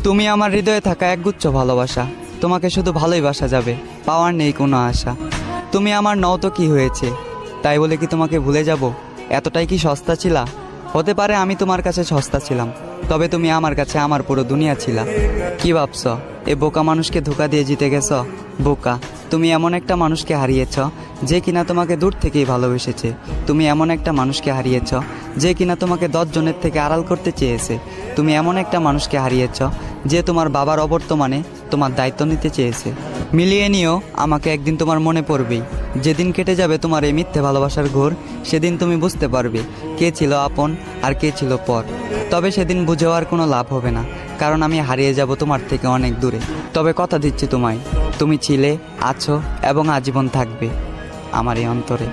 তুমি আমার হৃদয়ে থাকা একগুচ্ছ ভালোবাসা, তোমাকে শুধু ভালোই বাসা যাবে, পাওয়ার নেই কোনো আশা। তুমি আমার নও তো কি হয়েছে, তাই বলে কি তোমাকে ভুলে যাব? এতটাই কি সস্তা ছিলা? হতে পারে আমি তোমার কাছে সস্তা ছিলাম, তবে তুমি আমার কাছে আমার পুরো দুনিয়া ছিলা। কি ভাবছ এ বোকা মানুষকে ধোকা দিয়ে জিতে গেছ? বোকা, তুমি এমন একটা মানুষকে হারিয়েছ যে কিনা তোমাকে দূর থেকেই ভালোবেসেছে। তুমি এমন একটা মানুষকে হারিয়েছ যে কিনা তোমাকে 10 জনের থেকে আড়াল করতে চেয়েছে। তুমি এমন একটা মানুষকে হারিয়েছ যে তোমার বাবার অবর্তমানে তোমার দায়িত্ব নিতে চেয়েছে। মিলিয়ে নিও, আমাকে একদিন তোমার মনে পড়বেই। যেদিন কেটে যাবে তোমার এই মিথ্যে ভালোবাসার ঘোর, সেদিন তুমি বুঝতে পারবে কে ছিল আপন আর কে ছিল পর। তবে সেদিন বুঝেও আর কোনো লাভ হবে না, কারণ আমি হারিয়ে যাব তোমার থেকে অনেক দূরে। তবে কথা দিচ্ছি তোমায়, তুমি ছিলে, আছো এবং আজীবন থাকবে আমার এই অন্তরে।